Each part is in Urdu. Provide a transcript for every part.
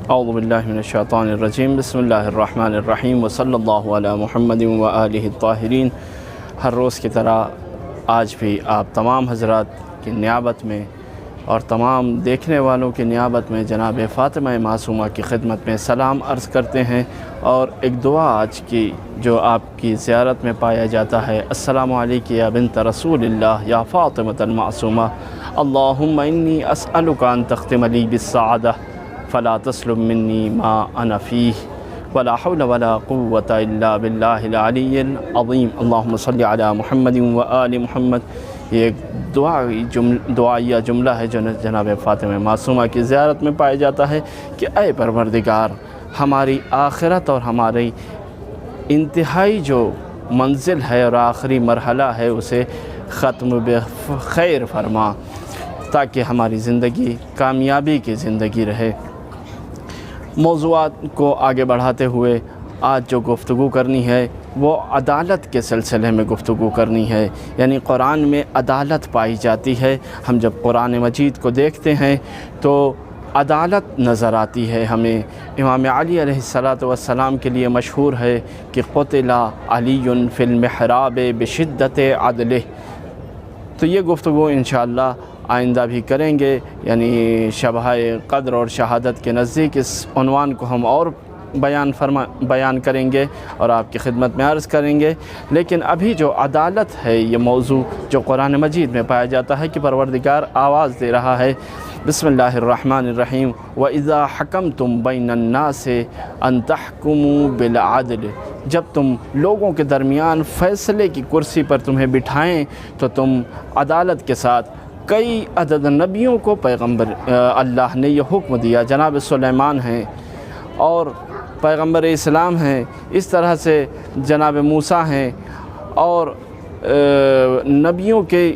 اعوذ باللہ من الشیطان الرجیم، بسم اللہ الرحمن الرحیم، وصلی اللہ علی محمد وآلہ الطاہرین۔ ہر روز کی طرح آج بھی آپ تمام حضرات کی نیابت میں اور تمام دیکھنے والوں کی نیابت میں جناب فاطمہ معصومہ کی خدمت میں سلام عرض کرتے ہیں، اور ایک دعا آج کی جو آپ کی زیارت میں پایا جاتا ہے: السلام علیک یا بنت رسول اللہ یا فاطمۃ المعصومہ، اللہم انی اسألک ان تختم لی بالسعادہ فلا تسلب منی ما انا فیہ ولا حول ولا قوة الا باللہ العلی العظیم، اللہم صلی علی محمد وآل محمد۔ یہ ایک دعائیہ جملہ ہے جو جناب فاطمہ معصومہ کی زیارت میں پایا جاتا ہے کہ اے پروردگار، ہماری آخرت اور ہماری انتہائی جو منزل ہے اور آخری مرحلہ ہے اسے ختم بخیر فرما، تاکہ ہماری زندگی کامیابی کی زندگی رہے۔ موضوعات کو آگے بڑھاتے ہوئے آج جو گفتگو کرنی ہے وہ عدالت کے سلسلے میں گفتگو کرنی ہے، یعنی قرآن میں عدالت پائی جاتی ہے۔ ہم جب قرآن مجید کو دیکھتے ہیں تو عدالت نظر آتی ہے ہمیں۔ امام علی علیہ السلام کے لیے مشہور ہے کہ قتل علی فی المحراب بشدت عدلہ۔ تو یہ گفتگو انشاءاللہ آئندہ بھی کریں گے، یعنی شبہ قدر اور شہادت کے نزدیک اس عنوان کو ہم اور بیان کریں گے اور آپ کی خدمت میں عرض کریں گے۔ لیکن ابھی جو عدالت ہے، یہ موضوع جو قرآن مجید میں پایا جاتا ہے کہ پروردگار آواز دے رہا ہے، بسم اللہ الرحمن الرحیم، وَإِذَا حَكَمْتُمْ بَيْنَ النَّاسِ أَن تَحْكُمُوا بِالْعَدْلِ، جب تم لوگوں کے درمیان فیصلے کی کرسی پر تمہیں بٹھائیں تو تم عدالت کے ساتھ۔ کئی عدد نبیوں کو پیغمبر اللہ نے یہ حکم دیا، جناب سلیمان ہیں اور پیغمبر اسلام ہیں، اس طرح سے جناب موسیٰ ہیں، اور نبیوں کے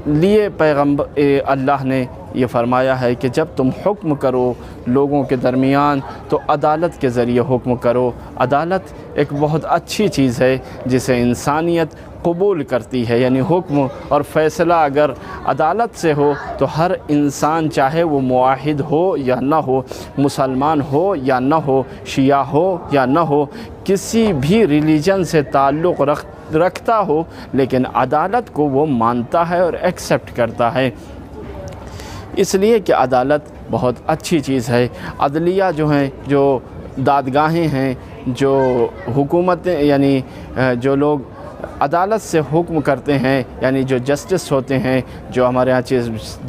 لیے پیغمبر اللہ نے یہ فرمایا ہے کہ جب تم حکم کرو لوگوں کے درمیان تو عدالت کے ذریعے حکم کرو۔ عدالت ایک بہت اچھی چیز ہے جسے انسانیت قبول کرتی ہے، یعنی حکم اور فیصلہ اگر عدالت سے ہو تو ہر انسان، چاہے وہ موحد ہو یا نہ ہو، مسلمان ہو یا نہ ہو، شیعہ ہو یا نہ ہو، کسی بھی ریلیجن سے تعلق رکھتا ہو، لیکن عدالت کو وہ مانتا ہے اور ایکسیپٹ کرتا ہے، اس لیے کہ عدالت بہت اچھی چیز ہے۔ عدلیہ جو ہیں، جو دادگاہیں ہیں، جو حکومتیں، یعنی جو لوگ عدالت سے حکم کرتے ہیں، یعنی جو جسٹس ہوتے ہیں، جو ہمارے ہاں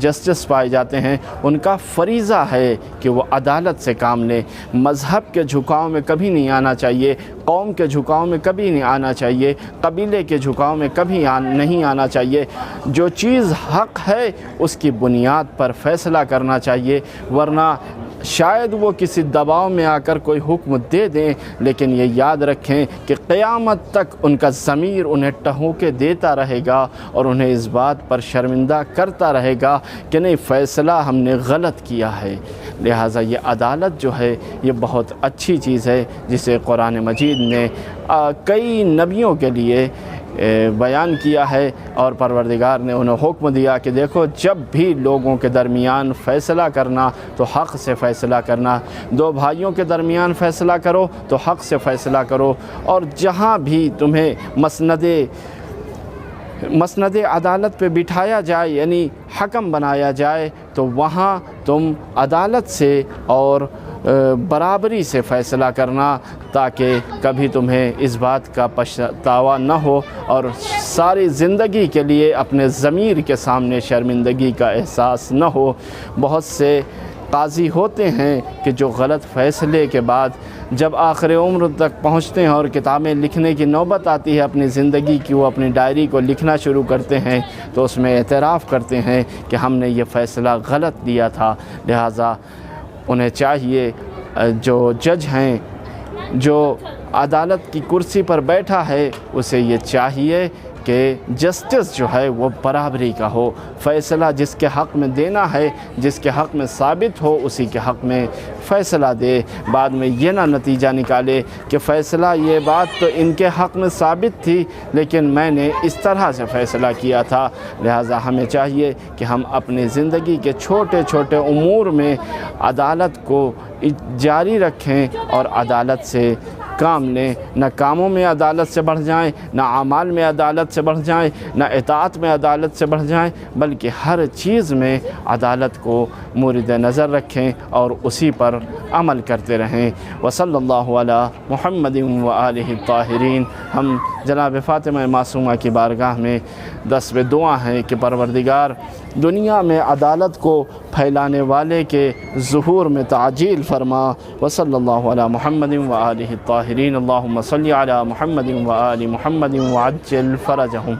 جسٹس پائے جاتے ہیں، ان کا فریضہ ہے کہ وہ عدالت سے کام لیں۔ مذہب کے جھکاؤ میں کبھی نہیں آنا چاہیے، قوم کے جھکاؤ میں کبھی نہیں آنا چاہیے، قبیلے کے جھکاؤ میں کبھی نہیں آنا چاہیے۔ جو چیز حق ہے اس کی بنیاد پر فیصلہ کرنا چاہیے، ورنہ شاید وہ کسی دباؤ میں آ کر کوئی حکم دے دیں، لیکن یہ یاد رکھیں کہ قیامت تک ان کا ضمیر انہیں ٹہوکے دیتا رہے گا اور انہیں اس بات پر شرمندہ کرتا رہے گا کہ نہیں، فیصلہ ہم نے غلط کیا ہے۔ لہٰذا یہ عدالت جو ہے یہ بہت اچھی چیز ہے جسے قرآن مجید نے کئی نبیوں کے لیے بیان کیا ہے، اور پروردگار نے انہیں حکم دیا کہ دیکھو، جب بھی لوگوں کے درمیان فیصلہ کرنا تو حق سے فیصلہ کرنا، دو بھائیوں کے درمیان فیصلہ کرو تو حق سے فیصلہ کرو، اور جہاں بھی تمہیں مسند عدالت پہ بٹھایا جائے، یعنی حکم بنایا جائے، تو وہاں تم عدالت سے اور برابری سے فیصلہ کرنا، تاکہ کبھی تمہیں اس بات کا پچھتاوا نہ ہو اور ساری زندگی کے لیے اپنے ضمیر کے سامنے شرمندگی کا احساس نہ ہو۔ بہت سے قاضی ہوتے ہیں کہ جو غلط فیصلے کے بعد جب آخر عمر تک پہنچتے ہیں اور کتابیں لکھنے کی نوبت آتی ہے اپنی زندگی کی، وہ اپنی ڈائری کو لکھنا شروع کرتے ہیں تو اس میں اعتراف کرتے ہیں کہ ہم نے یہ فیصلہ غلط لیا تھا۔ لہٰذا انہیں چاہیے، جو جج ہیں، جو عدالت کی کرسی پر بیٹھا ہے، اسے یہ چاہیے کہ جسٹس جو ہے وہ برابری کا ہو، فیصلہ جس کے حق میں دینا ہے، جس کے حق میں ثابت ہو اسی کے حق میں فیصلہ دے، بعد میں یہ نہ نتیجہ نکالے کہ فیصلہ یہ بات تو ان کے حق میں ثابت تھی لیکن میں نے اس طرح سے فیصلہ کیا تھا۔ لہٰذا ہمیں چاہیے کہ ہم اپنی زندگی کے چھوٹے چھوٹے امور میں عدالت کو جاری رکھیں اور عدالت سے کام لیں، نہ کاموں میں عدالت سے بڑھ جائیں، نہ اعمال میں عدالت سے بڑھ جائیں، نہ اطاعت میں عدالت سے بڑھ جائیں، بلکہ ہر چیز میں عدالت کو مورد نظر رکھیں اور اسی پر عمل کرتے رہیں۔ وصلی اللہ علی محمد وآلہ الطاہرین۔ ہم جناب فاطمہ معصومہ کی بارگاہ میں دست دعا ہیں کہ پروردگار دنیا میں عدالت کو پھیلانے والے کے ظہور میں تعجیل فرما۔ وصلی اللہ علی محمد وآلہ الطاہرین۔ اللہم صلی علی محمد وآل محمد وعجل فرجہم۔